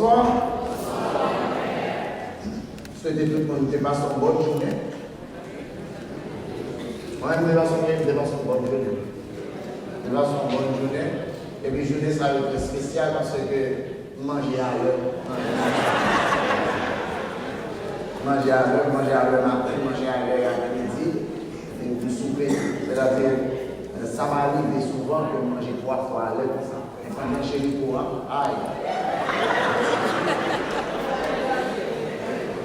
Bonsoir. Souhaitez tout le monde de passer une bonne journée. Moi, je vais passer une bonne journée. Je vais passer une bonne journée. Et puis, journée, ça va être spécial parce que manger à l'heure. Manger à l'heure matin, manger à l'heure après-midi. Et puis, souper. C'est-à-dire, ça m'arrive souvent que je mange 3 fois à l'heure comme ça. Et pendant chez les courants, aïe.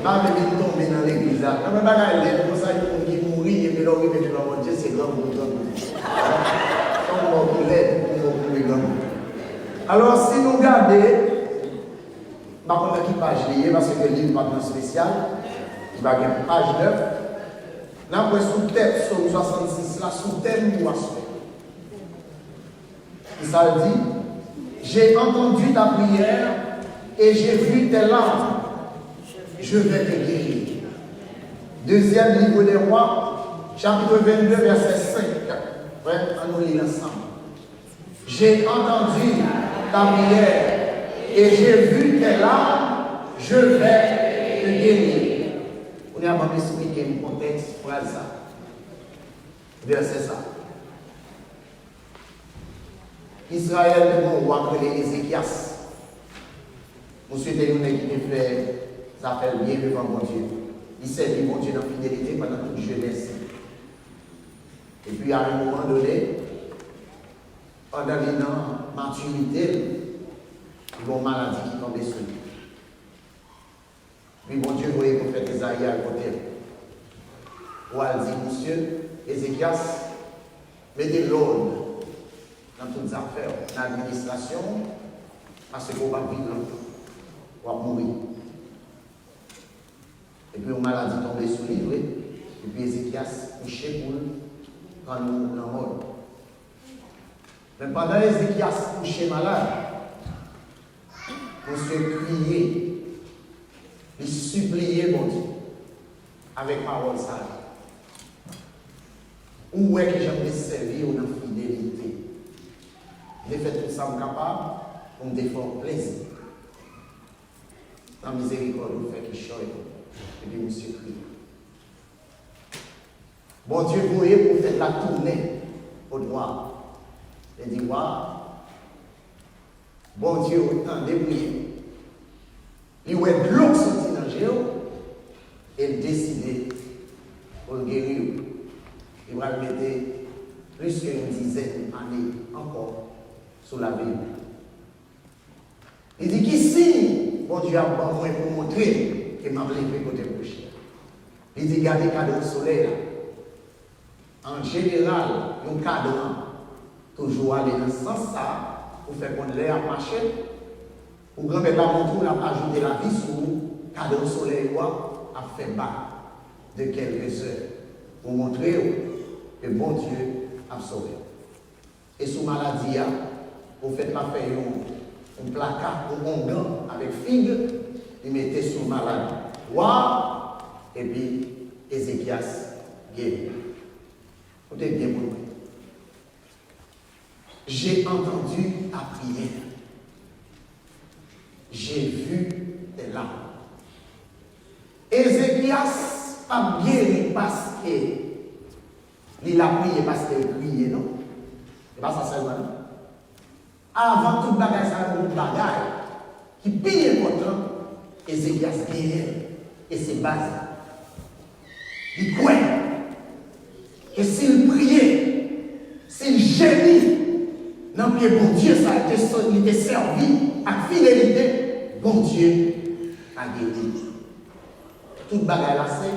Je vais tomber dans l'église. Je ne vais pas aller comme ça, il y a des gens qui mourent, et puis là, ils vont dire c'est grand pour alors, si nous regardons, je ne sais pas qui page liée, parce que le livre n'est pas spécial, il va y avoir page 9. Là, pour sous-thème, sur 66, là, sous-thème moisson. Et ça dit, j'ai entendu ta prière et j'ai vu tes larmes. Je vais te guérir. Deuxième livre des rois, chapitre 22, verset 5. Ouais, on nous lit ensemble. J'ai entendu ta prière et j'ai vu tes larmes. Je vais te guérir. On est à m'expliquer le contexte, phrase ça. Verset ça. Israël est mon roi appelé Ézéchias. Vous souhaitez nous qui fait ça fait bien devant mon Dieu. Il servit mon Dieu dans la fidélité pendant toute jeunesse. Et puis à un moment donné, pendant la maturité, il y a une maladie qui tombait sur lui. Puis mon Dieu voyait qu'on fait Isaïe à côté. Ou elle dit, monsieur, Ézéchias, mettez l'ordre dans toutes les affaires, dans l'administration, parce qu'on va vivre longtemps, on va mourir. Et puis, une maladie tombée sur lui, et puis Ézéchias couché pour quand nous sommes morts. Mais pendant Ézéchias couché malade, on se criait, il suppliait mon Dieu, avec parole sage. Où est-ce que j'aimerais servir dans la fidélité? J'ai fait tout ça capable pour me défendre plaisir. Dans la miséricorde, on fait qu'il choisit. Et puis, monsieur crie. Bon Dieu, vous voyez, pour faire la tournée au droit. Il dit, waouh. Bon Dieu, autant de prier. Il voit de l'eau sortir dans le géo. Et il décide pour le guérir. Il va le mettre plus qu'une dizaine d'années encore sous la Bible. Il dit, qui signe, bon Dieu a besoin pour montrer que m'a levé côté gauche. Il dit, gardez le cadre du soleil. En général, un cadran, toujours aller dans ce sens-là, pour faire qu'on l'air marcher. Pour grand-mère la montre, on a ajouté la vie sur le cadre du soleil, a fait bas de quelques heures. Pour montrer que bon Dieu a sauvé. Et sous maladie, vous faites la faire un placard ou un gant avec figue, il mettait sous maladie. Waouh! Et puis, Ézéchias guérit. Écoutez bien pour moi. J'ai entendu ta prière. J'ai vu tes larmes. Ézéchias a guéri parce qu'il a prié parce qu'il priait, non? C'est pas ça seulement. Avant tout bagage, ça a un bagage qui est bien important. Ézéchias guérit et c'est base. Il croit que s'il priait, s'il gémit, dans le pied bon Dieu, ça a été servi à fidélité, bon Dieu a guéri. Tout bagage là, c'est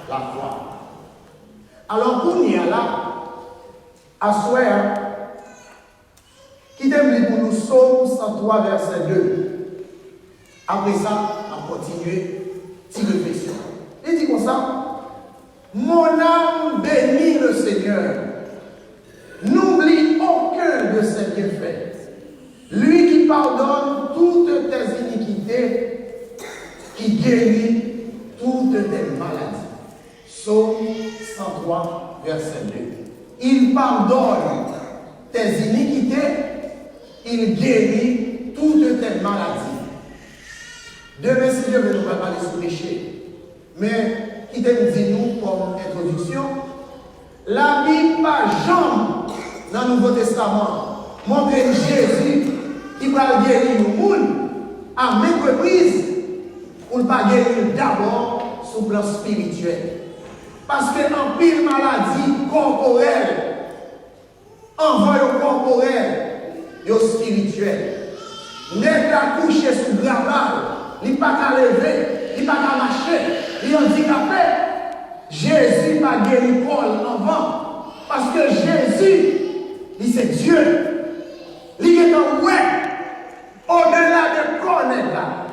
la foi. Alors, pour nous, là, à soir, qui t'aime pour nous, Psaume 103, verset 2. Après ça, on continue, petite réflexion. Il dit comme ça, mon âme bénit le Seigneur. N'oublie aucun de ses bienfaits. Lui qui pardonne toutes tes iniquités, qui guérit toutes tes maladies. Psaume 103, verset 2. Il pardonne tes iniquités, il guérit toutes tes maladies. sur le péché. Mais, qui te dit nous comme introduction, la Bible pas jamais dans le Nouveau Testament montre Jésus qui va guérir le monde à même reprise pour ne pas guérir d'abord sur le plan spirituel. Parce que en pile maladie corporelle, envoie corporel, et spirituel. N'est pas couché sous gravale, il n'est pas qu'à lever, il n'est pas qu'à marcher, il est handicapé. Jésus va guérir Paul avant. Parce que Jésus, il c'est Dieu. Il est en ouais. Au-delà de connaître là,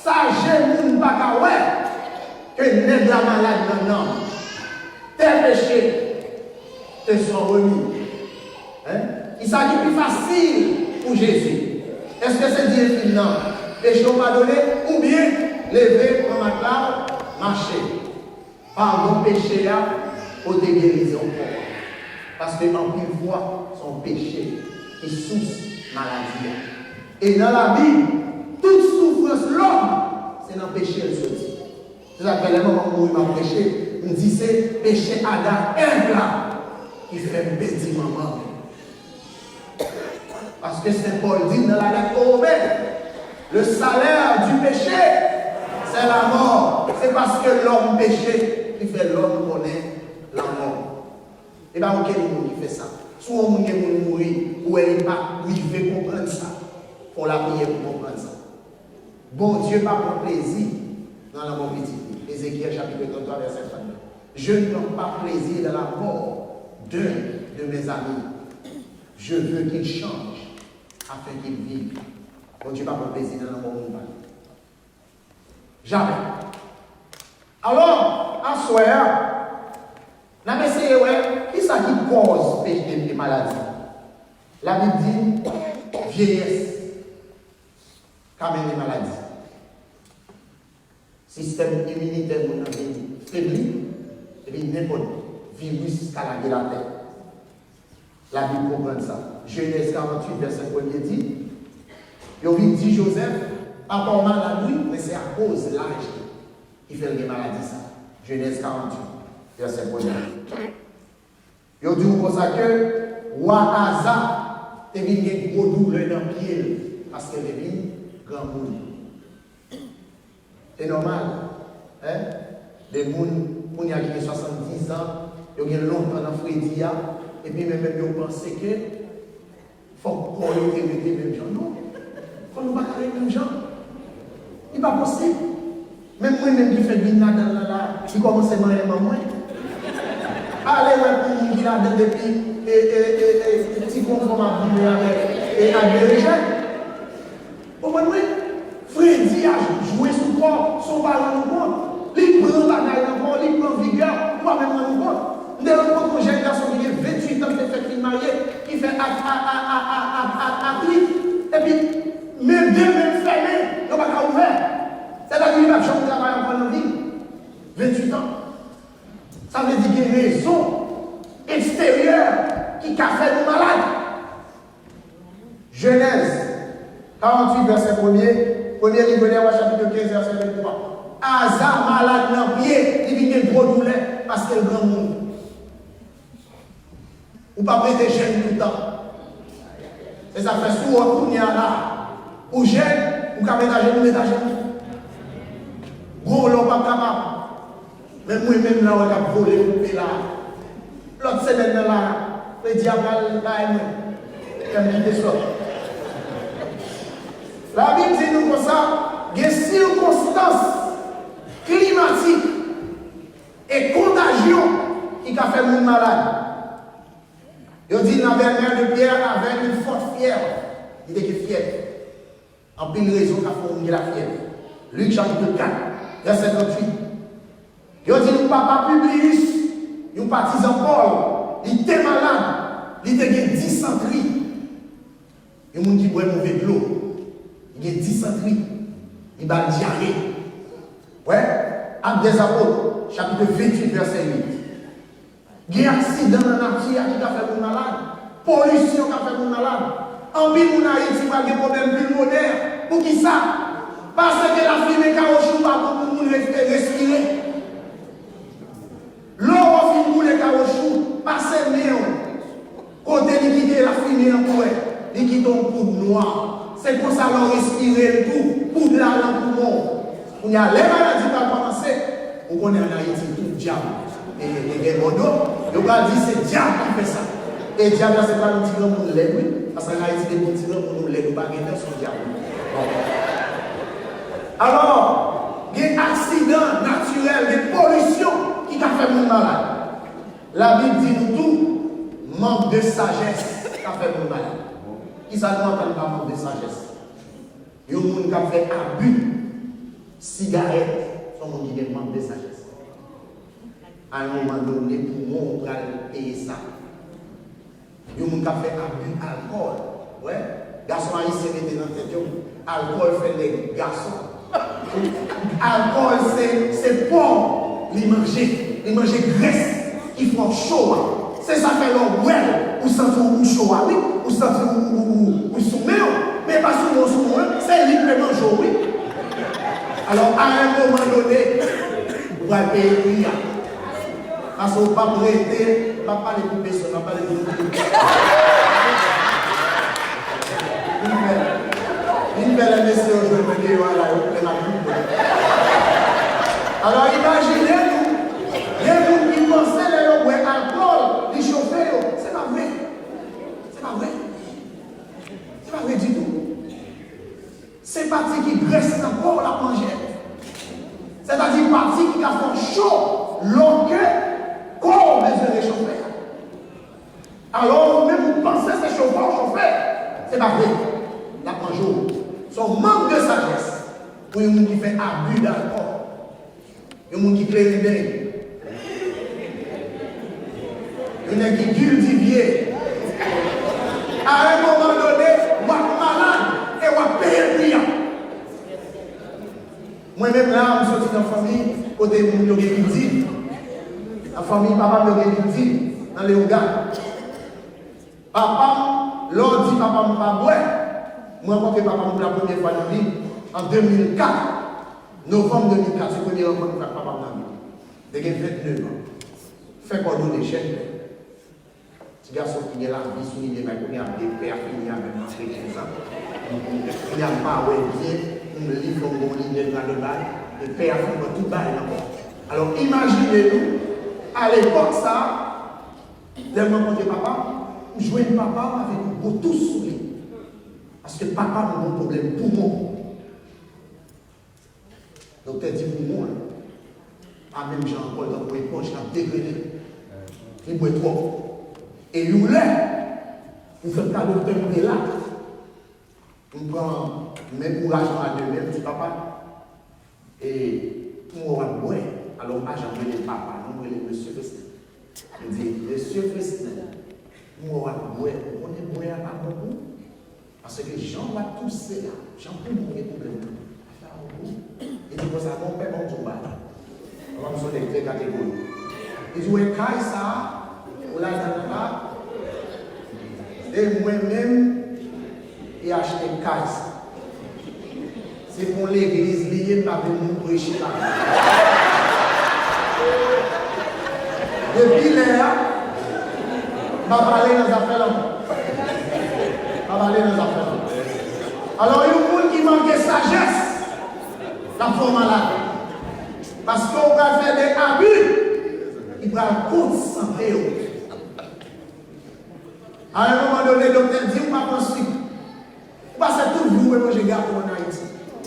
sage moun pas qu'à ouais. Que n'est la malade non. Tes péchés te sont remis. Hein? Il s'agit plus facile pour Jésus. Est-ce que c'est Dieu qui non? Péché pardonné ou bien lever, prendre ma clave, marcher. Pardon, péché là, pour des guérisons. Parce que en plus fois, son péché est source maladie. Et dans la Bible, toute souffrance l'homme, c'est dans le péché elle se dit. C'est ça que les moments où il m'a péché, il me dit c'est péché Adam là qui fait un petit maman. Parce que Saint Paul dit dans la lettre aux Romains, le salaire du péché, c'est la mort. C'est parce que l'homme péché qui fait l'homme connaître la mort. Et bien, aucun monde qui fait ça. Soit on qui mourir, ou elle n'est pas arrivé à comprendre ça. Il faut la prier pour comprendre ça. Bon Dieu va prendre plaisir dans la mort petite. Ézéchiel chapitre 33, verset 39. Je ne prends pas plaisir dans la mort d'un de mes amis. Je veux qu'il change afin qu'il vive. Bon Dieu va prendre plaisir dans la mort humaine. Jamais. Alors, à soir, on a essayé, qui ça qui cause péché et maladie? La Bible dit vieillesse, quand même les maladies. Système immunitaire, mon ami, faibli, et puis n'importe virus qui a la terre. La Bible comprend ça. Genèse 48, verset 1er dit, il dit Joseph, pas pour mal la nuit, mais c'est à cause de l'âge qui fait les maladies. Ça. Genèse 48, verset 1er. Il dit pour ça que roi Asa, il y a une grosse douleur dans le pied, parce que il y a grand monde. C'est normal. Hein? Les gens qui ont 70 ans, ils ont longtemps dans Freddy, et puis même ils pensent que il faut qu'on les mette les mêmes gens. Non. Il faut nous battre les mêmes gens. Il n'est pas possible. Même moi-même qui fais du nada là, qui commence à manger moins. Allez, pour nous qui là depuis, et petit conforme à vivre avec, et à diriger. Vous comprenez? Freddy a joué sous corps, son ballon de compte. Il prend la taille encore, il prend vigueur, moi-même on nous compte. Nous avons une génération qui a 28 ans, qui fait marié, qui fait appli, et puis, même deux, même fermés, ils n'ont pas ouvert. C'est-à-dire qu'il va changer de travail encore dans la vie. 28 ans. Ça veut dire qu'il y a une raison extérieure qui a fait nous malades. Genèse 48, verset 1er, premier livre de chapitre 15, verset 23. Asa malade dans le pied, il vient de gros douleur parce qu'il est grand monde. Ou pas prêter jeune tout le temps. Et ça fait souvent qu'on y a là. Ou jeune, ou qu'à mettre à genoux, Gros, l'on pas capable. Mais moi-même là, on a volé pour là. L'autre semaine là, le diable là et moi. Comme il sort. La Bible dit nous comme ça, il y a des circonstances climatiques et contagion qui a fait mon malade. Il dit dans la mère de Pierre avec une forte fièvre. Il était fièvre. En pile raison qu'a fait la fièvre. Luc chapitre 4, verset 38. Il dit nous papa Publius, nous partisan Paul, il était malade, il était dysenterie. Il y a des gens qui boivent mauvais de l'eau. Il y a dysenterie, il va diarrhée. Ouais, Actes des Apôtres, chapitre 28, verset 8. Il y a un accident dans la nature qui a fait mon malade, pollution qui a fait mon malade. En ville, on a Haïti, il y a des problèmes pulmonaires. Pour qui ça? Parce que la fumée caoutchouc pas pour nous respirer. L'eau fin pour les caoutchouc, passer néon. Côté liquide la fumée en coin, liquide en poudre noire. C'est pour ça qu'on respire tout, poudre là dans le poumon. On y a les maladies qui ont commencé, on connaît en Haïti tout diable. Et les modos, on va dire c'est diable qui fait ça. Et diable c'est pas un petit homme pour l'aide, parce qu'en Haïti les petits hommes pour nous l'aide, pas gagner son diable. Alors, il y a des accidents naturels, des pollutions qui ont fait mon malade. La Bible dit nous tout, manque de sagesse qui a fait mon malade. Qui ça nous entend pas manque de sagesse? Il y a des gens qui ont fait abus, cigarettes, sont gens qui manque de sagesse. À un moment donné, pour moi, on va payer ça. Il y a des gens qui ont fait abus d'alcool. Ouais. Garçon haïtien était dans cette chose. Alcool fait les garçons. Alcool, c'est bon. Ils mangent graisse. Ils font chaud. C'est ça fait leur well. Ou sentir ou chaud, oui. Ou sentir ou soumet. Mais pas sous mon soumet. C'est librement chaud, oui. Alors, à un moment donné, vous allez payer. Parce qu'on ne va pas prêter, on ne va pas les couper, on ne va pas les couper. Une belle messieurs, je vais me dire, voilà, alors imaginez-nous, il y a des gens qui pensaient que l'alcool, les chauffeurs, c'est pas vrai. C'est pas vrai. C'est pas vrai du tout. C'est parti qui graisse encore la mangette. C'est-à-dire parti qui a fait chaud, l'eau que, corps besoin de réchauffer. Alors, même vous pensez que c'est chauffeur, chauffeur. C'est pas vrai. La mangeau. Son manque de sagesse pour les gens qui font abus d'alcool. Les gens qui créent les bébés. Les gens qui cultivent. À un moment donné, vous êtes malade et vous êtes payé rien. Moi-même là, je suis sorti dans la famille, côté de mon dit. La famille, papa me dit dans les regards. Papa, l'autre dit papa ne pas boire. Moi, je rencontré papa pour la première fois dans la vie en 2004. Novembre 2004, c'est la première rencontre avec papa dans la vie. Dès qu'il a 29 ans. Fait qu'on donne des chaînes. Petit garçon qui est là, il sourit des mecs, il y a des pères, il y a même un truc comme ça. Il n'y a pas bien, on me livre comme on lit dans le bail, les pères font tout bail là-bas. Alors imaginez-nous, à l'époque, ça, dès que je rencontre papa, je jouais papa avec un beau tout sourire. Parce que papa a un problème poumon. Donc, tu as dit poumon, pas même Jean-Paul dans le poche, il a dégradé. Il boit trop. Et il fait un cadeau de là. On prend même encouragement à deux, même petit papa. Et on va boire. Alors, moi, j'ai envoyé papa, non, le monsieur Festin. Il dit, monsieur Festin, on va boire. On est boire à beaucoup. Parce que Jean va tousser là. Jean peut mourir problème. Il dit, comme ça, mon père, mon tour. On va me sonner des catégories. Il dit, ouais, caille ça, on l'a là. Et moi-même, j'ai acheté une caille ça. C'est pour l'église liée, pas pour nous prêcher là. Depuis là, je vais parler dans les affaires là. Alors, il y a des gens qui manquent de sagesse, la forme malade. Parce qu'on va faire des abus, il va compte santé. À un moment donné, le docteur dit, on va penser. On va passer toute vie où manger gâteau en Haïti.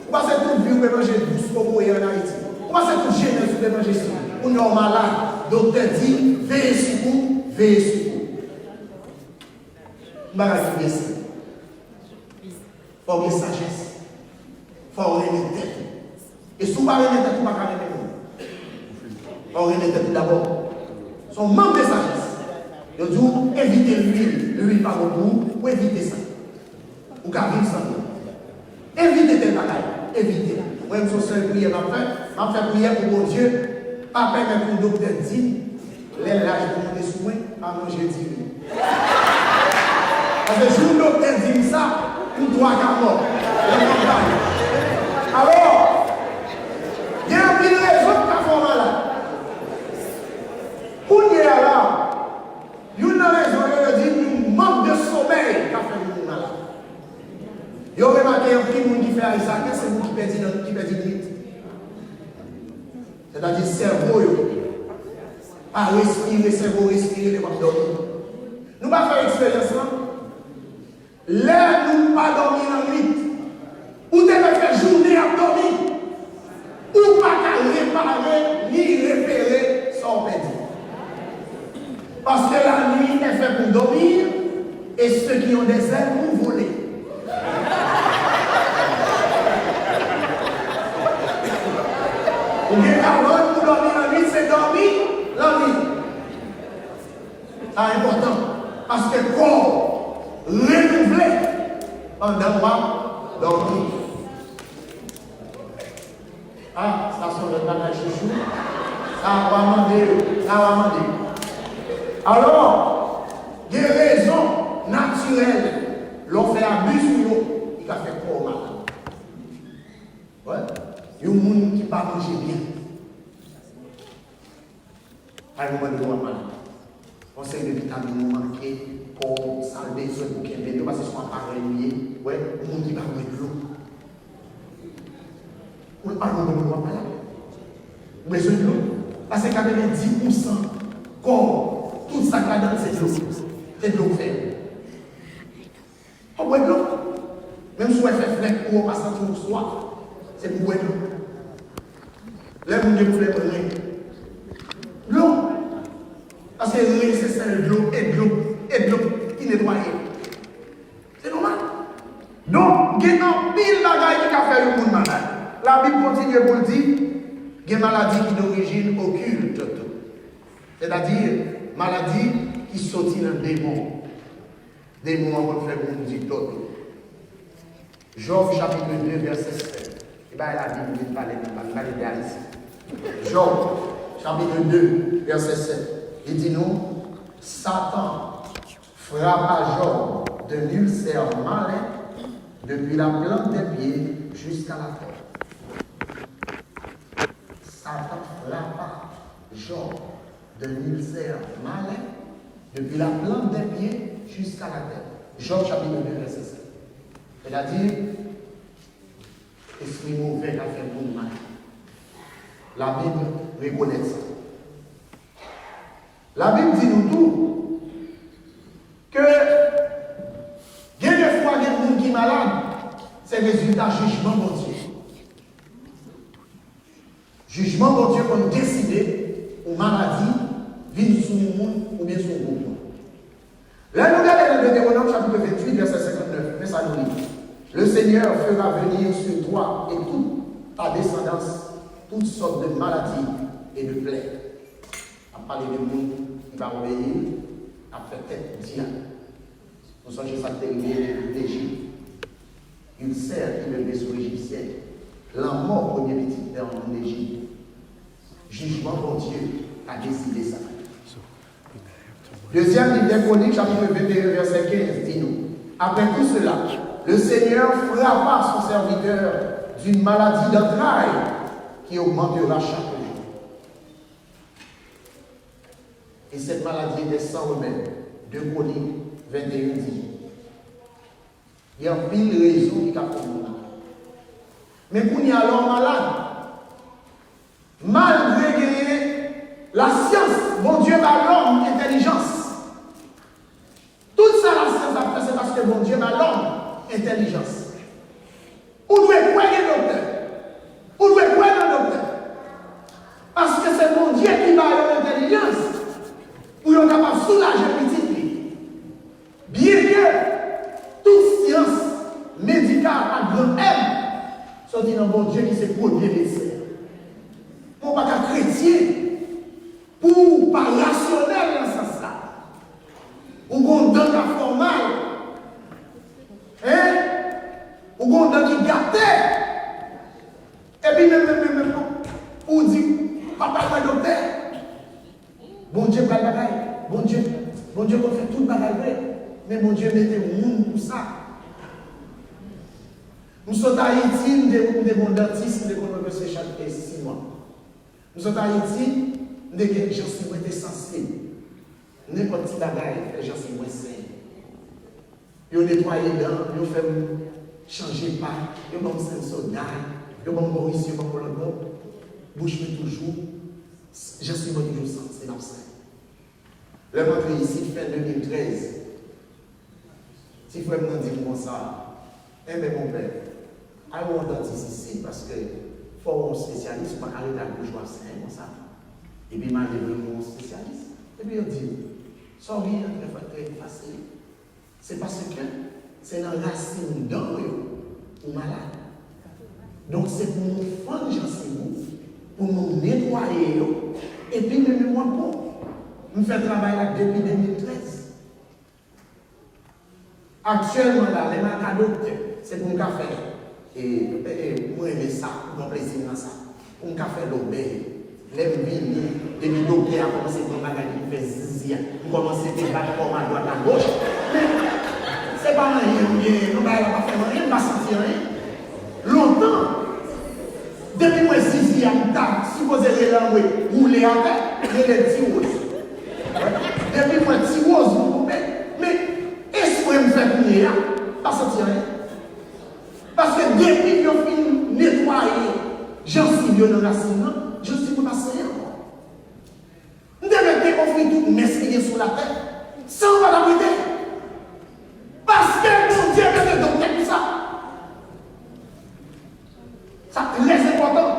On va passer toute vie où manger douce comme en Haïti. On va passer toute jeunesse où manger ça. On est malade. Le docteur dit, veillez sur vous, veillez sur vous. On va rester ici. Il faut avoir sagesse. Il faut avoir une tête. Et si vous ne avez pas de tête, vous ne pouvez pas faire de tête. Il faut avoir une tête d'abord. Son manque de sagesse. Il dit, évitez l'huile par vous, ou évitez ça. Ou qu'à vivre sans nous. Évitez tes bagailles. Évitez. Moi, je suis seul prière, je fais prière pour mon Dieu. Pas permettre pour le docteur dire, les lâches pour monter sous moi, pas manger du Parce que si le docteur dit ça, on doit qu'à mort. Alors, ça, c'est vous qui perdez le rythme. C'est-à-dire, cerveau, à respirer, cerveau, respirer, les dormir. Nous ne pas faire expérience, là. Là, nous ne pas dormir en rythme. Ou devez faire journée à dormir. Ou pas qu'à réparer, ni repérer son perdu. Parce que la nuit est faite pour dormir, et ceux qui ont des ailes pour voler. Ou bien carotte pour dormir la nuit, c'est dormir la nuit. C'est important. Parce que le corps renouvelé pendant moi dormir. Ah, station de bagage chouchou. Ça va demander. Alors, des raisons naturelles l'ont fait abus sur l'eau. Il a fait trop mal. Ouais. Il y a des gens qui ne pas manger bien. À un moment donné, mal. Conseil de vitamines manquées, comme ça, le besoin pour qu'il y ait parce que ce soit appareil lié. Ouais, il y a des gens qui ne pas manger de l'eau. On ne parle pas de l'eau. Besoin de l'eau. Parce que 90% corps, tout ça là dedans, c'est de l'eau. C'est de l'eau ferme. On boit de l'eau. Même si on fait flec pour passer sur soi, c'est pour boire de l'eau. Là, vous ne pouvez pas rien. L'eau. Parce que rien, c'est celle de l'eau et de l'eau qui nettoie. C'est normal. Donc, il y a un pile de bagaille qui a fait le monde malade. La Bible continue pour le dire, il y a une maladie qui est d'origine occulte. C'est-à-dire, maladie qui sortit d'un démon. Démon, on va faire pour nous dire d'autres. Job chapitre 2, verset 7. Et bien, la Bible dit parler ici. Job chapitre 2, verset 7. Il dit nous, Satan frappa Job d'un ulcère malin depuis la plante des pieds jusqu'à la terre. Satan frappa Job d'un ulcère malin depuis la plante des pieds jusqu'à la terre. Job chapitre 2, verset 7. C'est-à-dire, esprit mauvais a fait pour mal. La Bible reconnaît ça. La Bible dit nous tout que il y a des fois, il y a des gens qui sont malades, c'est résultat jugement de Dieu. Jugement de Dieu pour décider aux maladies, vivre sur le monde ou bien sur le monde. Là, nous regardons le Deutéronome chapitre 28, verset 59. Mais ça nous dit. Le Seigneur fera venir sur toi et toute ta descendance toutes sortes de maladies et de plaies. À parler de monde qui va obéir, à faire tête diable. Nous sommes chez ça terminé d'Égypte. Une serre qui levait sur l'Égyptien. La mort premier petit en Égypte. Jugement pour Dieu a décidé ça. Deuxième livre des Chroniques, chapitre 21, verset 15, dit-nous. Après tout cela, le Seigneur frappa son serviteur d'une maladie d'entrailles qui augmentera chaque jour. Et cette maladie était sans remède. 2 Chroniques 21 dit. Il y a pile de raisons qui captent le malade. Mais pour y aller malade, malgré la science, mon Dieu m'a l'homme intelligence. Tout ça, la science a fait, c'est parce que mon Dieu m'a l'homme intelligence. Vous devez croire le docteur. Vous devez croire le docteur. Parce que c'est mon Dieu qui m'a l'intelligence pour être capable de soulager petit. Bien que toute science médicale à grand M soit dit dans mon Dieu qui s'est produit médecin. Pour pas qu'un chrétien, pour pas rationnel dans ce sens-là, ou qu'on donne la formale, hein, ou qu'on donne qui gâtait, et puis même, ou dit, papa, le docteur, bon Dieu, pas le bagaille, bon Dieu, qu'on fait tout le bagaille, mais mon Dieu, mettez monde pour ça. Nous sommes à Haïti, nous sommes des dentistes, nous sommes chaque 6 mois. Nous sommes à Haïti, nous sommes des gens qui sont essentiels. N'importe qui bagaille, les gens sont moins sains. Ils ont nettoyé les dents, ils ont fait changez pas, yo bon soldat, yo bon Maurice, yo bon Colombo, bouche toujours, je suis toujours sans, c'est l'absent. Le rentré ici, fin 2013, si frère me dit comme ça, eh bien mon père, I want dentist ici parce que faut un spécialiste, pas arrêter à bourgeois, c'est comme ça. Et puis, m'a dit mon spécialiste. Et puis, il dit, sorry, très facile. C'est parce que c'est dans la racine d'or ou malade. Donc, c'est pour nous fendre gencive, pour nous nettoyer, et puis, même moi, bon, je fais travail là depuis 2013. Actuellement, là, les marques c'est pour nous faire. Et moi, j'aime ça, mon plaisir dans ça. Pour nous faire l'obéir. Les vignes, les docteurs ont commencé à faire zizia, ont commencé à battre comme à droite à gauche. Mais c'est pas rien, nous n'allons pas faire rien, on va sentir rien. Longtemps, depuis moi zizia, je supposé rouler à terre, j'ai les petits roses. Depuis moi petits roses, mais est-ce que je me fais prier, pas sentir rien? Parce que depuis que je finis nettoyer, j'en suis dans la racine. Je suis pour passer encore. Nous devons offrir tout mesquiner sur la tête sans valabilité. Parce que mon Dieu est un docteur pour ça. Ça très important.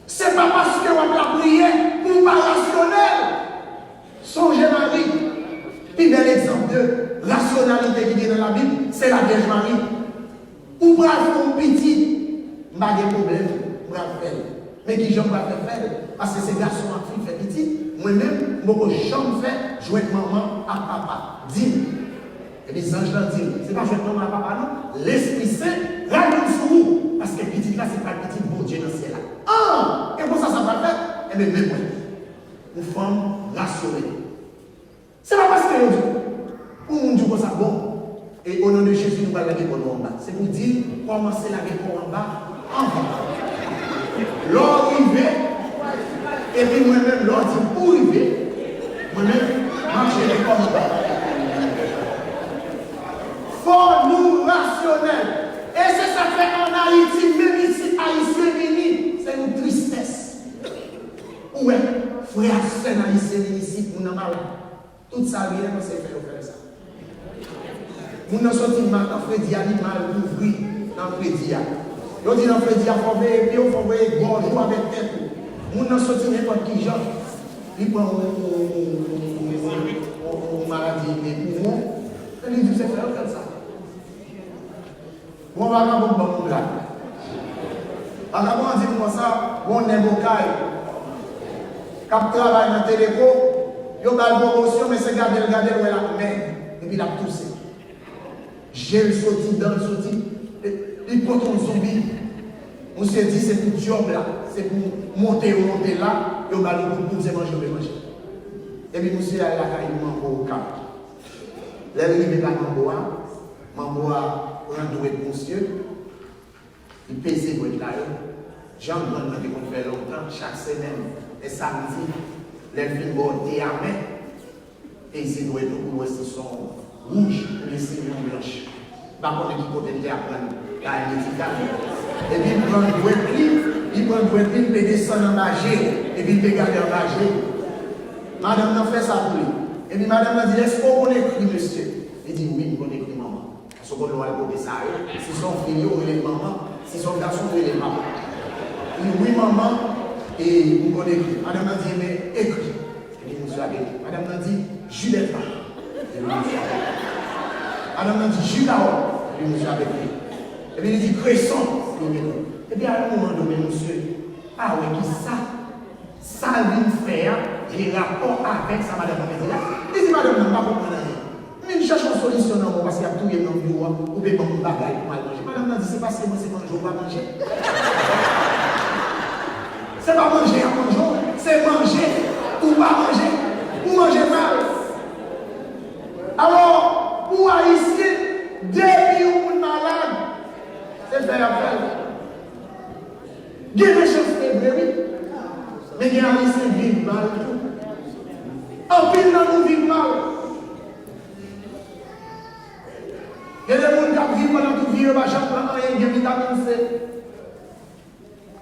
Ce n'est pas parce que on a prié pour pas rationnel. Songez Marie. Puis bel exemple de rationalité qui est dans la Bible, c'est la Vierge Marie. Ou bravo mon petit, pas de problème, bravo elle. Mais qui j'en vais faire parce que ces garçons qui fait petit, moi-même, je ne jamais faire jouer maman à papa. Dis. Et les anges l'ont dit, ce n'est pas jouer maman à papa, non. L'Esprit Saint, râle sur vous. Parce que petit là, ce n'est pas le petit bon Dieu dans le ciel là. Ah! Et pour ça, ça va faire? Eh bien, même moi. Une femme rationnelle. Ce n'est pas parce que pour nous dire que ça bon. Et au nom de Jésus, nous allons la réponse en bas. C'est pour dire, commencer la réponse en bas, en bas. L'or arrivé, et puis moi-même, l'or dit pour arriver, moi-même, marcher les commandants. Faut nous rationnel. Et c'est ça fait en Haïti, même ici, Haïtien vini, c'est une tristesse. Ouais, frère, c'est un Haïtien ici, pour nous mal. Tout ça, rien, on sait faire ça. Nous avons sorti matin, Freddy animal ouvri dans Freddy. Nous disons dans Freddy, il faut veiller, puis il faut veiller, bonjour avec tête. Nous avons sorti n'importe qui, genre, il prend une maladie, des poumons, et il dit, c'est faire comme ça. On va avoir un bon blague. Alors, on dit comme ça, on est bocaille. Quand travaille dans la téléco, il y a une promotion, mais c'est garder où elle a main, et puis il a toussé. J'ai le sorti dans le sorti, il prend ton zombie. On s'est dit, c'est pour job là, c'est pour monter là, et on va le manger, manger. Et puis, monsieur, a la caille, mambo au cap. Là, il est là, mambo a rendu avec monsieur, il pèse pour être là. Jean-Blanc, qu'on fait longtemps, chaque semaine, et samedi, les films vont être à main, et ils doivent être au ouest, sont rouge ou les signes blanches. Par contre, qui côté de apprendre la médicament. Et puis, il prend le doué, il peut descendre en bagé, et puis il peut garder en bagé. Madame n'a fait ça pour lui. Et puis, madame a dit, est-ce qu'on écrit, monsieur? Il dit, oui, on écrit maman. Parce qu'on doit aller ça. Si son fille, il est maman. Si son garçon, il est maman. Il dit, oui, maman, et vous connaissez. Madame a dit, mais écrit. Et puis, monsieur a dit, madame a dit, Juliette. Madame a dit, Judas, et puis monsieur avec lui. Et puis il dit, Cresson. Et puis à un moment donné, monsieur, ah oui, qui ça lui fait, les rapports avec sa madame a dit là. Il dit, madame, n'a pas compris rien. Mais il cherche une solution parce qu'il y a tout dans le bureau, ou bien bon bagaille pour mal manger. Madame a dit, c'est parce que moi, c'est manger, on va manger. C'est pas manger à manger, c'est manger ou pas manger, ou manger mal. Alors, pour Haïtien, depuis ou malade, c'est faire appel. Il y a des choses qui sont vraies, mais il y a des Haïtiens qui vivent mal. En pile, nous vivons mal. Il y a des gens qui vivent pendant toute vie. il ne va jamais prendre rien de vitamine C.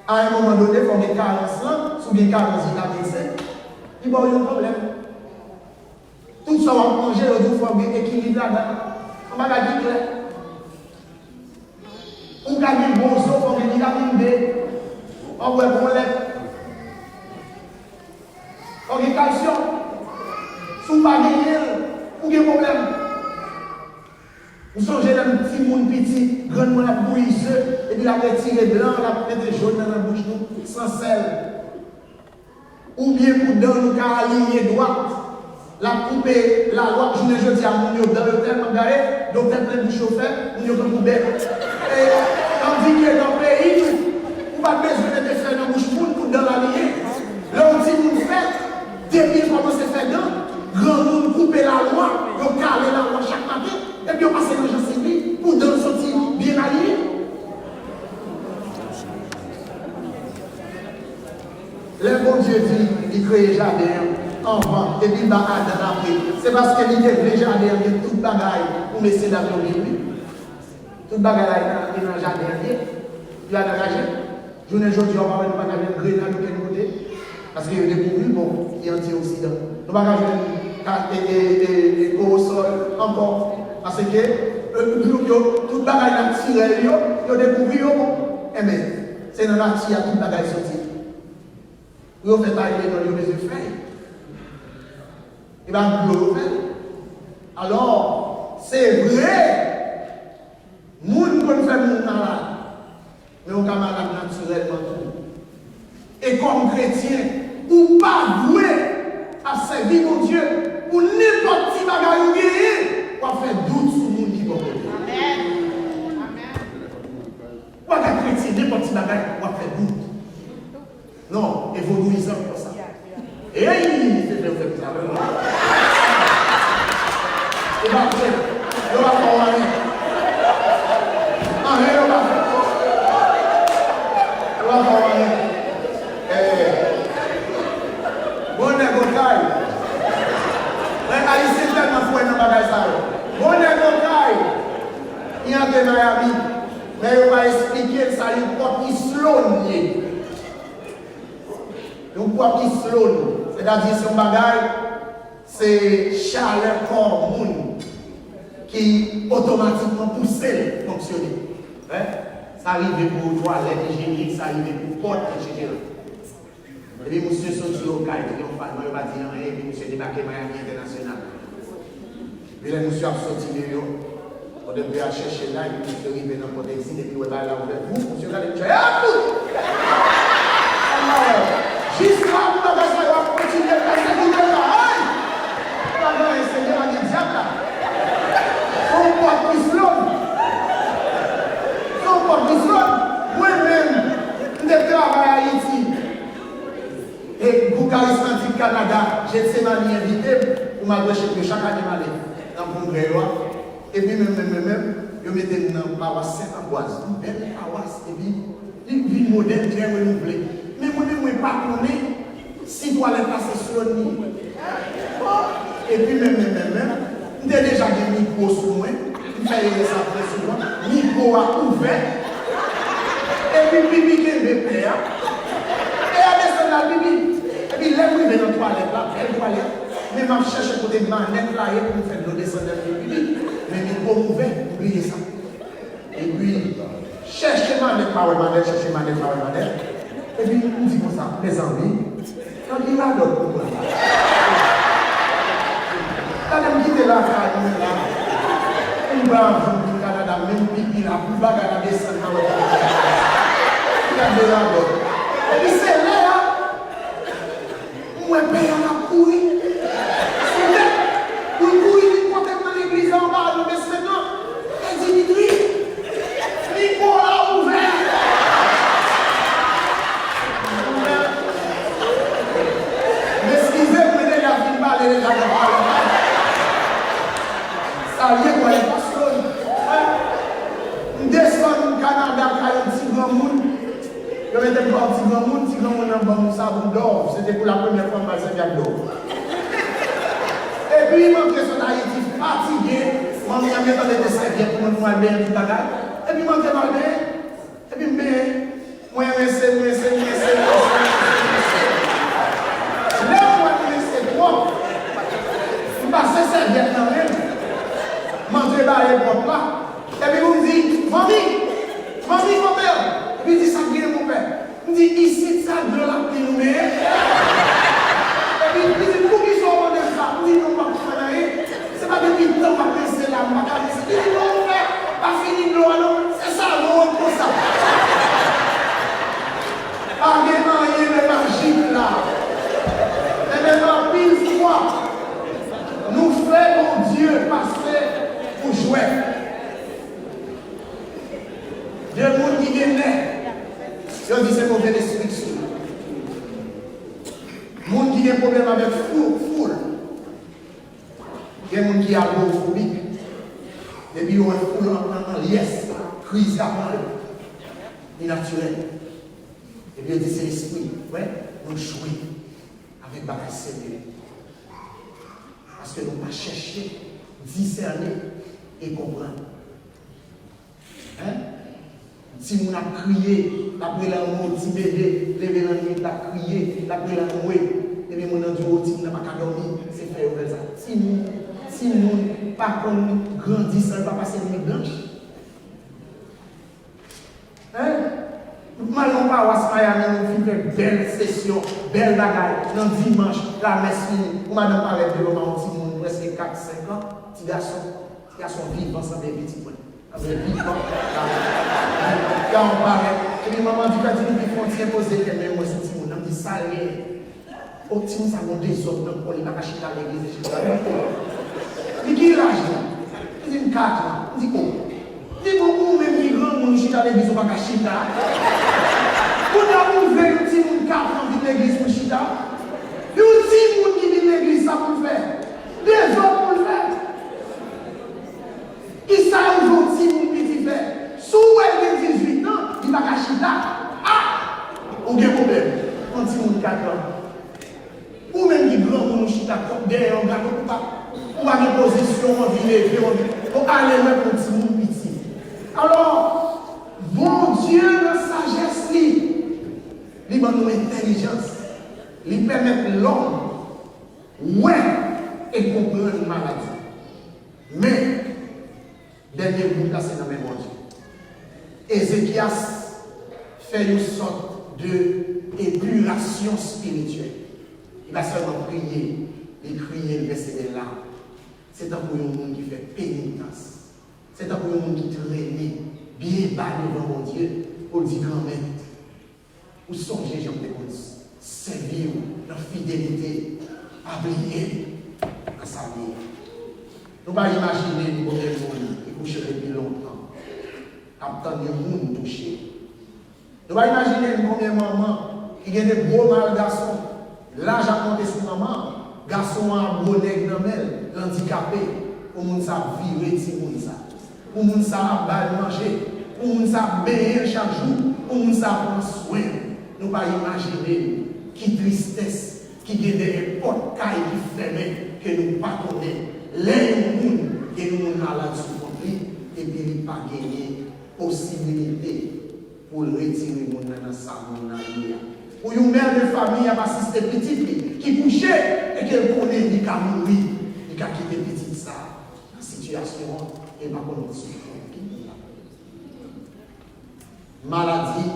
À un moment donné, il faut qu'il y ait carence là, sous bien carence vitamine C, il va y avoir un problème. Tout ça va manger, il faut qu'il y ait équilibre là-dedans. On va gagner clair. On gagne bon eau, il faut qu'il y ait vitamine D. On va bon lait. On a calcium. Si vous ne pas gagner, vous avez un problème. Vous songez dans un petit monde petit, grand monde à bouillir, et puis la tirer blanc, la mettre jaune dans la bouche, sans sel. Ou bien pour dans nous aligner droite, la couper, la loi, je ne dis à mon dans le terme garé, donc plein de chauffeur, nous avons coupé. Et tandis que dans le pays, vous n'avez pas besoin de faire dans la bouche pour dans la ligne. Là, on dit, vous faites, depuis qu'on commence à faire dans, grand monde couper la loi, vous caler la loi chaque matin. Et puis on passe dans le civil pour dans le sortir bien allié. Le bon Dieu dit, il crée jardin, enfant, et puis il va Adam après. C'est parce qu'il dit que les jardins, il y a tout bagaille pour laisser dans le milieu. Tout bagaille est dans le jardin, il a engagé. Je ne dis pas, on va pas gagner un grenade de quel côté. Parce qu'il y a des découvert, bon, il y a antioxydant. On va gagner et au sol encore. Parce que tout le bagaille naturel, il a découvert, eh bien, c'est dans la nature, tout le bagaille sorti. Vous faites tailler dans les yeux feuilles. Il va vous faire. Alors, c'est vrai, nous ne pouvons faire mon malade, mais on est malade naturellement. Et comme chrétien, ou pas doué à servir mon Dieu, ou n'importe qui bagaille ou gagner. On va faire doute sur nous qui vont côté. Amen. Ou à chrétien, n'importe qui bagaille, on va faire doute. Non, et vous nous pour ça. Et c'est bien fait ça. Et va faire. Il va faire rien. Rien, il va faire. Il va faire rien. Bon négociateur. Haïtien tellement fouet dans le bagage ça. Bon négociateur. Il y a des Miami. Mais on va expliquer ça, il faut qu'il slone. Donc, quoi qui slow, c'est-à-dire son bagage, c'est chaleur corps monde qui automatiquement pousse à fonctionner. Hein? Ça arrive pour toilette hygiénique, ça arrive pour porte, etc. Et puis, monsieur sorti au cas, il va dire rien, et puis monsieur débarqué Miami International. Et là, monsieur a sorti de l'eau, on devrait chercher là, et puis monsieur arrive dans le côté ici, et puis on va là, vous, monsieur, allez, tu as tout! Jusqu'à vous, on va continuer à faire ce travail. On va enseigner à des diables. Son porte qui slone. Son porte qui slone. Moi-même, je travaille à Haïti. Et pour Charismatique Canada, j'ai ces manies invitées pour m'adresser que chaque année, dans le congrès. Et puis, même, je mettais dans la paroisse Saint-Ambroise. Une belle paroisse. Et puis, une vie moderne, très renouvelée. Mais moi, je ne sais pas si doit les passer sur le nid. Et puis, même, je suis déjà des micros sur moi. Je fais ça très souvent. Micro a ouvert. Et puis, Bibi qui est le père. Et elle descend dans la Bibi. Et puis, là, je vais dans la toilette, là, belle toilette. Mais je cherche pour des manettes là, pour me faire descendre dans la Bibi. Mais micro ouvert, oubliez ça. Et puis, cherchez manette, pas manette, cherchez manette, pas manette. Et puis, on dit comme ça, mes amis, quand il va d'autres pour moi. Quand on quitte la famille, là, on va au Canada, même pipi, la plus bague à la descente dans le Canada. Il y a de la d'autres. Et puis, c'est là, on est payé à la couille. C'est là, on couille, il faut être dans l'église en bas, le maintenant, et Dimitri, Nico a ouvert. Ça y est, quoi, il passe on descend au Canada, il y a un petit grand monde. Je vais mettre un petit grand monde en bon savon d'or. C'était pour la première fois que je me d'or. Et puis, il manque son Haïti fatigué. Moi, je vais mettre des serviettes pour me faire bien tout bagage. Et puis, moi, je vais et puis, moi, passer serviette dans elle, manger dans les portes là, et puis vous me dites, mamie, mon père, et puis il dit ça vient mon père, il dit ici ça de la plume, et puis il dit pour qu'ils sont en ça, il dit non pas pour rien, c'est pas depuis le temps qu'on penser là, on va pas penser, il dit non mon père, pas fini de l'eau, non, c'est ça, l'eau pour ça. Pas de magique là, et maintenant pile fois. Nous faisons Dieu passer pour jouer. Dieu monde qui est né. Si on dit c'est mauvais esprit. Monde qui a un problème avec foule. Il y a des gens qui a l'homophobie. Et puis on est foule en liesse, crise à naturel. Et puis on dit c'est l'esprit. Ouais, on joue avec bagaille sérieux. Parce que nous pas chercher, discerner et comprendre. Hein? Si nous avons crié, après la mot, si bébé, levé la nuit, la crié, après la moué, et bien mon Dieu, on n'a pas qu'à dormir, c'est fait ouvrir ça. Si nous pas comme grandissons, ça ne va pas passer une nuit blanche. Hein? Malon pas Wasmaya, nous faisons une belle session, belle bagaille, dans dimanche, la messe finie. Ou madame parlait de l'homme, petit monde, presque 4-5 ans, petit garçon vivant ensemble des petits points. Avec vivant, quand on parlait, et puis maman dit, quand il faut s'imposer, même moi, ce petit monde, on dit ça, au petit monde, ça monte des autres, donc on va cacher dans l'église, il dit, l'âge, il dit, 4 ans, il dit, oh. Dis bon, même qui grand monde chita l'église, on va pas chita. Pour nous ouvrir un petit monde qui a envie de l'église pour chita. Un petit monde qui vit l'église, ça pour le faire. Des autres pour le faire. Qui ça, un petit monde qui fait. Sous elle de 18 ans, il va pas chita. Ah! On a un problème. Un petit monde 4 ans. Ou même qui grand monde chita, derrière un gars, ou à une position, on vit lever, on aller même pour un petit monde petit. Alors, bon Dieu, dans sa sagesse, il donne une intelligence, il permet l'homme, ouais, et comprendre une maladie. Mais, dernier bout là, c'est dans le même Dieu. Ézéchias fait une sorte d'épuration spirituelle. Il va seulement prier, il verser des larmes. C'est un pour un monde qui fait pénitence. C'est un pour un monde qui traîne bien bas devant mon Dieu pour dire quand même. Où songez, j'en ai servir dans la fidélité, à briller dans sa vie. Nous ne pouvons pas imaginer le premier monde qui couche depuis longtemps, attendre le monde touché. Nous ne pouvons pas imaginer le premier maman qui a des gros mal garçons, l'âge à compter sur maman, garçon à gros nègre dans elle, handicapé, pour moun sa vivre si moun sa. Pour moun sa bal manger, pour moun sa baigner chaque jour, pour moun sa prendre soin. Nous ne pouvons pas imaginer qui tristesse, qui a des portes qui ferment, que nous ne pas connaître. Les gens qui nous malades sous conflit, et puis il n'y a pas gagné possibilité pour retirer mon dans sa vie. Pour une mère de famille qui a assisté petit qui couchait et qu'elle connaît, il a mouru, il a quitté petit ça. La situation est pas comme ça. Maladie,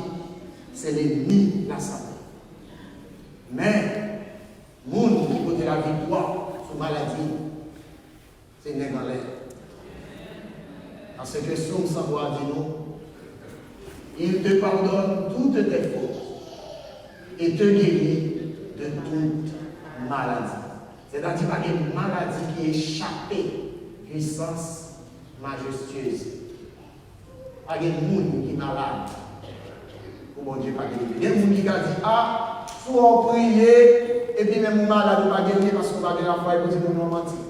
c'est l'ennemi de la santé. Mais, les gens qui côté la victoire sur la maladie, c'est nègre en l'air. Parce que Somme sans voir dit non, il te pardonne toutes tes fautes et te guérit de toute maladie. C'est-à-dire qu'il y a une maladie qui échappe puissance majestueuse. Il y a des gens qui sont malades. Pour mon Dieu, pas guérir. Il y a des gens qui disent, ah, faut prier, et puis même malade, pas guérir parce qu'on va guérir la foi et continuer à mentir.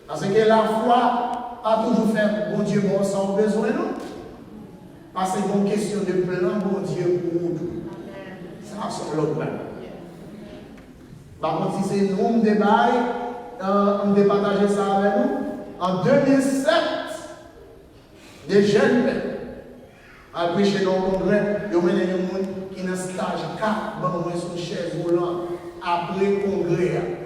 Parce que la foi a toujours fait, bon Dieu, bon, sans besoin, non? Parce que c'est une question de plan, bon Dieu, pour nous. Ça, c'est l'autre plan. Par contre, si c'est nous, on débaille, on va partager ça avec nous. En 2007, Des jeunes, après chez nos congrès, ils ont mené des gens qui ont un stage 4, bon, sur chaise roulante, après congrès.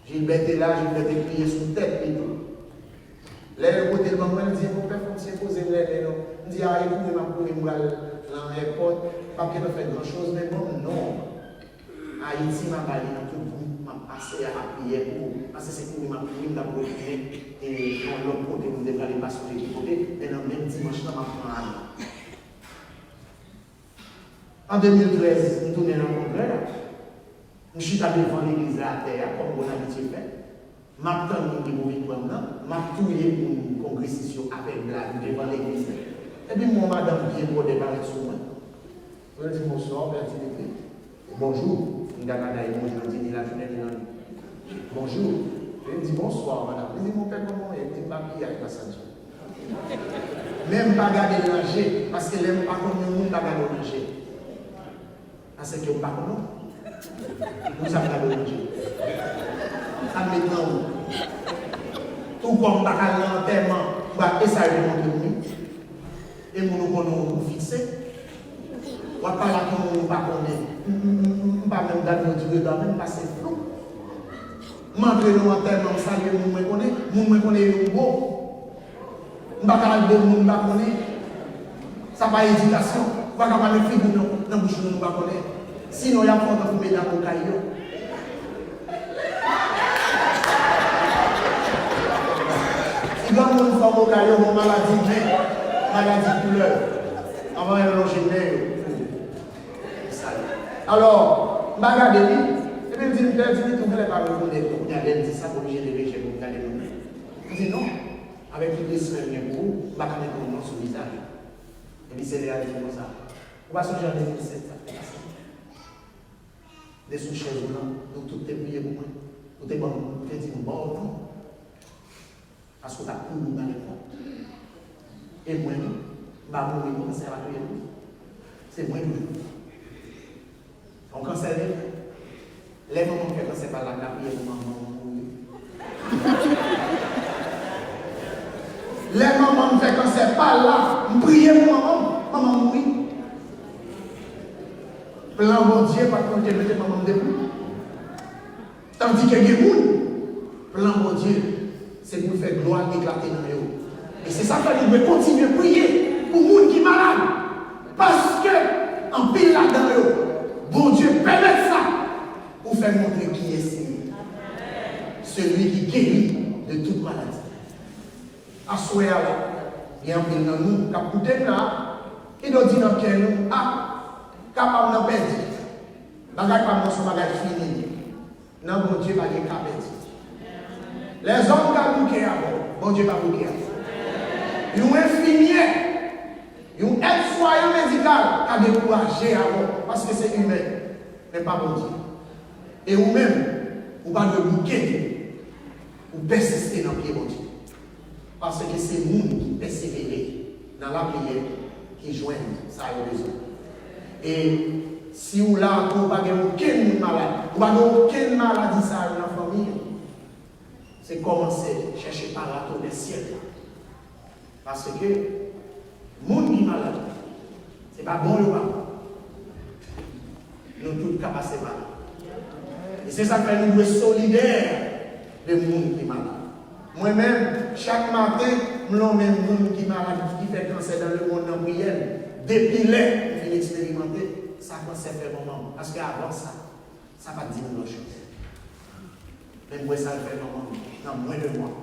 Gilbert est là, Gilbert est crié sous tête et tout. Là, le côté de maman, il dit, mon père, faut se poser les noms. Il dit, ah, écoutez, ma pour une balle dans l'airport, pas qu'il ne fait grand chose, mais bon, non. Haïti m'a parlé dans tout le monde, m'a passé à prier pour, parce que c'est pour ma prime d'abord et dans l'autre côté, nous devons aller passer sur l'autre côté, et dans le même dimanche, là, m'a pris en 2013, nous tournons dans le congrès, nous suis allé devant l'église à terre, comme on a habitué fait. M'a tenu qui m'a vu comme là, m'a touillé pour une congrégation avec blague devant l'église. Et puis, mon madame qui est pour débarrer sur moi. Je lui dis bonsoir, Bertilité. Bonjour. Bonjour, je dis la journée de bonjour. Je lui dis bonsoir, madame. Je lui dis mon père, comment est petit papier avec la santé. Même pas garder le manger, parce qu'elle n'aime pas comme nous, pas garder le manger. Parce que vous ne pas comme nous. Nous avons gardé le manger. Ça maintenant, tout comme pas garder l'enterrement, et ça a remonté. Et nous nous fixer. On va pas là comme nous ne pas connaître. Pas même dans notre Dieu, dans même passer flou. M'entrer dans l'enterrement, ça y est, nous me connaît, nous me connaît le beau. On va pas le beau, nous ne pas connaît. Ça pas éducation. On va pas le figure dans la bouche, nous ne pas connaît. Sinon, il y a pas de mettre dans le caillou. Si quand on forme au caillou, mon maladie couleur, avant de loger alors, je regarde lui, et puis je dis, tu ne voulais pas me connaître, il y a des ça pour obligé de léger pour regarder nous. Je dis non, avec toutes les semaines pour vous, je ne vais pas mettre mon nom sur le visage. Et puis c'est réalité comme ça. On va songer en 2007, ça fait ça. Des sous-chaises roulantes, donc tout est prié pour moi. Tout est bon, tout est dit bon, non. Parce que tu as couru dans les comptes. Et moi, je vais mourir comme ça, c'est moi toujours. On cancelle les moments qui ne pas la prière pour maman mourir. Les moments qui ne pas là, prier pour maman mourir. Plan bon Dieu, pas qu'on te mette maman debout. Tandis que les gens, plan bon Dieu, c'est pour faire gloire éclater dans eux. Et c'est ça qu'il veut continuer à prier pour les gens qui sont malades. Parce que, en pile là-dedans, bon Dieu permet ça pour faire montrer qui est celui qui guérit de toute maladie. À ce moment-là, il y a un peu dans nous, qui a coûté là, qui doit dire dans quel nous, capable de perdre. Bagage pas mon son bagage fini. Non, bon Dieu, pas de capable. Les hommes qui ont bouqué avant, bon Dieu, pas bouqué avant. Ils ont infirmier, ils ont aide-soignant médical qui a découragé avant, parce que c'est humain, mais pas bon Dieu. Et vous-même, vous pas de bouquet, vous persistez dans le pied bon Dieu. Parce que c'est nous qui persévérons dans la prière qui joignent ça a besoin. Et si vous là, vous n'avez aucune maladie, vous n'avez aucune maladie ça dans la famille, c'est commencer à chercher par la des ciels. Parce que les gens qui sont malades, ce n'est pas bon ou pas. Nous tous capables de malades. Et c'est ça que nous sommes solidaires des gens qui sont malades. Moi-même, chaque matin, je suis même monde qui est malade, qui fait cancer dans le monde en prière. Depuis là, je vais expérimenter, ça cancer fait moment. Parce qu'avant ça, ça va dire une chose. Mais moi, ça fait moment, dans moins de mois.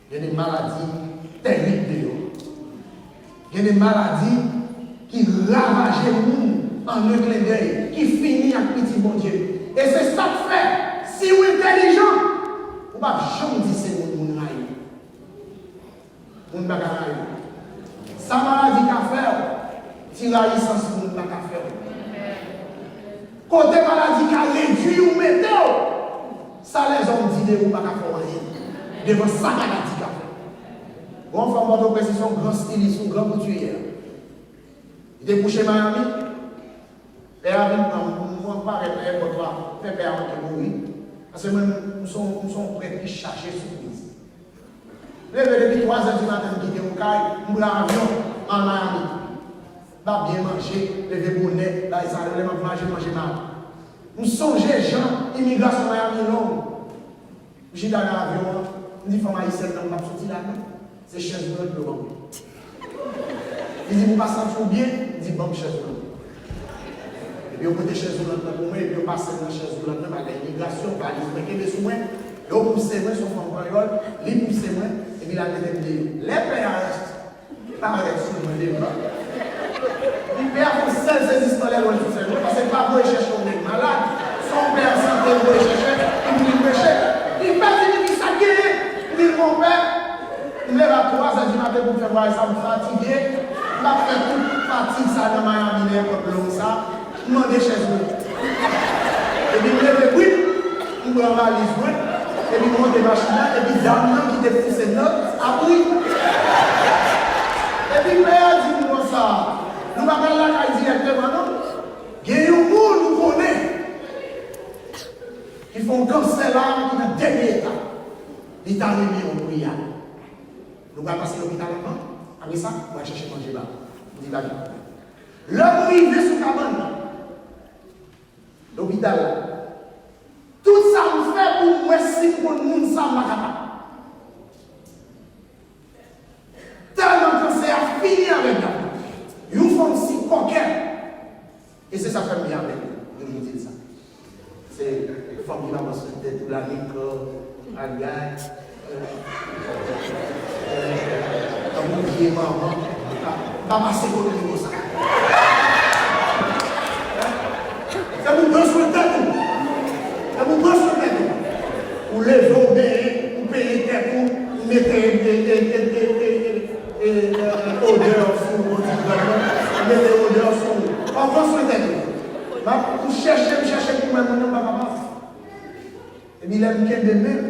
Il y a des maladies terribles de l'eau. Il y a des maladies qui ravagent le monde en un clin d'œil, qui finissent avec petit bon Dieu. Et c'est ça que fait, si vous êtes intelligent, vous ne pouvez jamais dire c'est mon rail. Mon bagage. Sa maladie qu'a fait, si la licence pour ne pas faire. Côté maladie qu'a réduit ou mettez, ça les hommes disent ou pas faire rien. Devant sa maladie qu'a fait. Bon, femme de précision, grand styliste ou grand couturier. Il est couché Miami. Et avec moi, paraît pour toi, fait père qui mourir. Parce que nous sommes prêts à chercher surprise. Levé depuis 3h du matin, quitter au caille, je prends l'avion en Miami. Pas bien manger, lever bonnet, là, ça relève manger mal. Nous songeons, gens, immigration Miami longue. Je suis dans l'avion, je dis, femme haïtienne, je ne vais pas sortir là, c'est chaise blanche le banc. Il dit, vous passez trop bien, il dit, bon, chaise blanche. Et puis, on peut chaise blanche pour moi, et puis, on passe dans la chaise blanche, par l'immigration, par les trucs, et moi, et on pousse moi, son femme créole, il pousse moi, et puis, la tête de les péages, par exemple, les blancs. Il perd pour seul ces histoires-là, parce que pas pour chercher un mec malade, son père santé pour chercher, il dit péché. Il perd, il dit ça guérit. Il dit mon père, il lève à 3h du matin pour faire voir ça, me fatigué. Il a fait toute fatigue ça dans Miami, n'importe où ça. Je m'en chez vous. Et puis il lève oui, il me prend la valise, et puis il monte les machines, et puis dame qui te pousse ses notes, après. Et puis père dit moi ça. Nous ne parlons pas là directement, non? Il y a un monde nous connaît. Ils font comme cela qui est dans le dernier état. L'état remis en prière. Nous allons passer l'hôpital maintenant. Après ça, on va chercher manger là. On dit la vie. L'homme arrivé sous cabane. L'hôpital. Tout ça nous fait pour moi si pour le monde ça m'a capable. Tellement que c'est à finir avec nous. Ils font si coquin. Et c'est ça qui fait bien avec nous. Je vous dis ça. C'est une femme qui va me souhaiter tout l'année que un gars. Comme vous dites, maman, pas passer pour le niveau ça. C'est mon grand souhait tout. C'est mon grand souhait tout. Vous levez vos bébés, vous payez tête, vous mettez odeur sur votre vous mettez odeur sur vous. On va souhaiter tout. Vous cherchez pour moi, non, papa. Et puis il aime qu'elle de même.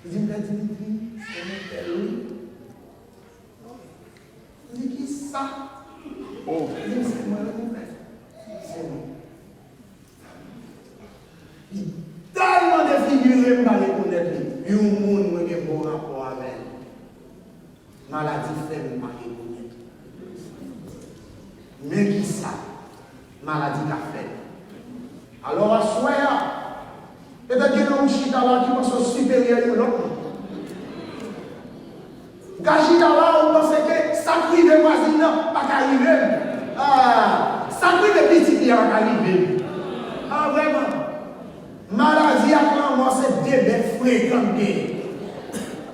Il dit, Dimitri, c'est mon père. Il dit, qui ça? Oh. Il dit, c'est moi, mon père. C'est moi. Il tellement défiguré, je ne vais pas reconnaître. Il y a un monde qui a un bon rapport avec. Maladie fait, je ne vais pas reconnaître. Mais qui ça? Maladie qu'a fait. Alors, à soi, peut-être qu'il y a un chita là qui pense supérieur à l'autre. Quand chita là, on pense que ça qui est voisin, pas qu'arriver. Ah, ça qui est petit, il va arriver. Ah, vraiment. Maladie à clairement, c'est des bêtes fréquentées.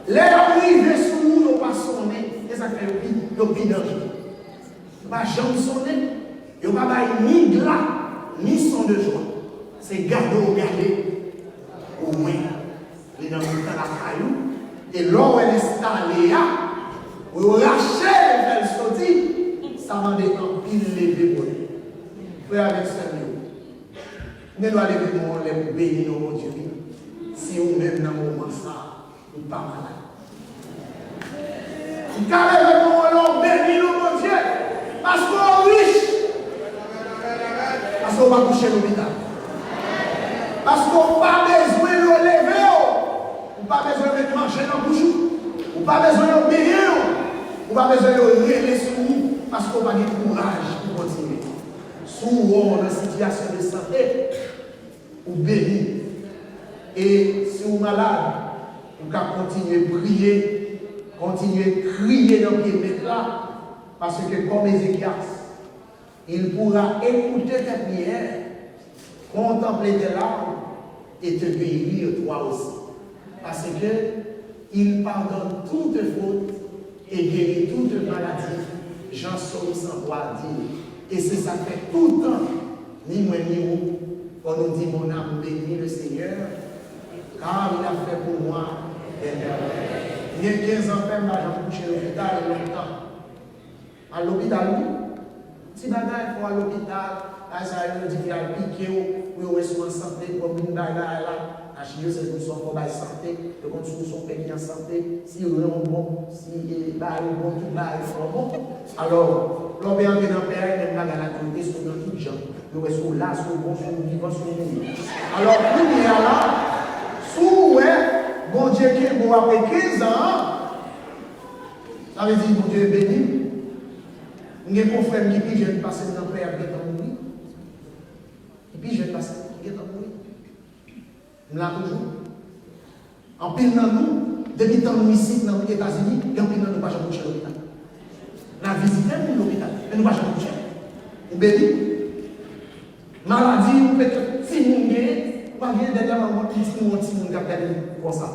Les arrivées sous nous, on passe sonner. Et ça fait le bilan. Il ne va jamais sonner. Il n'y a pas ni glas, ni son de joie. C'est garder au garder. Au moins, il est dans le temps la caillou. Et là où elle est installée, où elle rachète, elle sortit, ça m'a dit en pile levé pour lui. Frère avec ce mieux. Nous devons lever nos lèvres pour bénir nos Dieu. Si vous-même dans le moment ça, vous n'êtes pas malade. Vous pouvez lever nos lèvres pour bénir nos Dieu. Parce qu'on est riche. Parce qu'on va coucher l'hôpital. Parce qu'on n'a pas besoin de lever. On n'a pas besoin de manger dans le bouche. On n'a pas besoin de payer. On n'a pas besoin de relever sur nous. Parce qu'on va avoir du courage pour continuer. Si on est dans une situation de santé, ou béni. Et si vous êtes malade, vous pouvez continuer à prier, continuer à crier dans le pied là. Parce que comme Ézéchias, il pourra écouter tes prières, contempler tes larmes et te guérir toi aussi. Parce qu'il pardonne toutes fautes et guérit toutes maladies. Jean Somme sans pouvoir dire. Et c'est ça fait tout le temps, ni moi ni vous, quand nous dit mon âme bénit le Seigneur, car il a fait pour moi l'éternel. Il y a 15 ans, j'ai couché à l'hôpital longtemps. À l'hôpital, oui. Si bagage pour à l'hôpital, là, ça a dit qu'il a piqué, ou il est en santé, comme une bagarre là. À Chio, c'est pour son combat de santé, le compte sur son pays en santé. Si il est bon, si il est bon, tout est bon. Alors, l'homme est entré dans le père, il a la autorité sur tout gens. Il est sur là, sur bon, sur vivant, sur nous. Alors, pour nous, là, sous, bon Dieu qui est bon après 15 ans, Ça veut dire que Dieu est béni. Il y a un frère qui dit je vais passer dans le père qui est en mourir. Et puis je vais passer qui est en mourir. Je l'ai toujours. En pile dans nous, depuis que nous ici dans les États-Unis, il y a un pile dans nous pas jamais coucher à l'hôpital. On a visité l'hôpital, mais nous pas jamais coucher. Vous béni. Maladie, ou peut-être si nous gagnons, pas bien dernièrement, si nous regardons comme ça.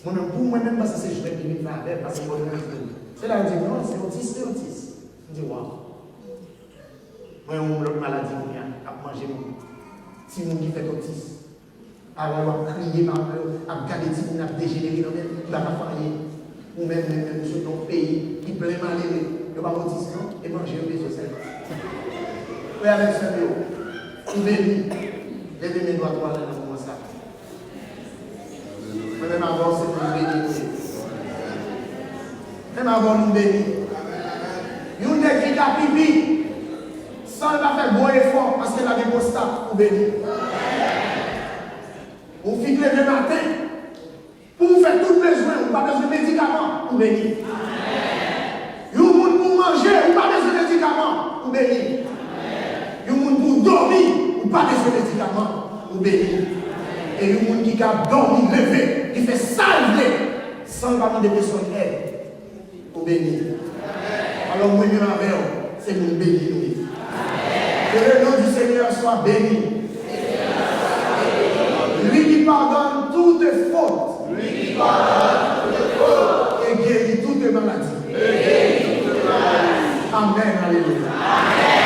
Pour moi-même, parce que c'est juste qui me fait parce que c'est là où je dis non, c'est autiste, c'est autiste. Je dis waouh. Moi, j'ai une maladie pour moi, à manger mon. Si mon qui fait autiste, alors on va crier, on va garder si on a dégénéré, on va pas faire ou même sur notre pays qui plaît malheureux, on va autiste et manger un besoin seulement. Oui, avec ce mot, vous béni, levez mes doigts droits là dans ça. Même avant, c'est pour bénir. Même avant, nous bénir. Nous ne qui a pipi, sans ne pas faire bon effort parce qu'elle a des constats pour bénir. Vous faites lever le matin, pour vous faire tout besoin, vous n'avez pas besoin de médicaments pour bénir. Vous pour manger, vous n'avez pas besoin de médicaments pour bénir. Vous pour dormir, vous n'avez pas besoin de médicaments pour bénir. Et le monde qui a dormi, levé, qui fait salver sans vraiment de personnes aide pour bénir. Alors, moi, je m'appelle, c'est mon béni. Que le nom du Seigneur soit béni. Lui qui pardonne toutes fautes. Et guérit toutes maladies. Amen. Alléluia.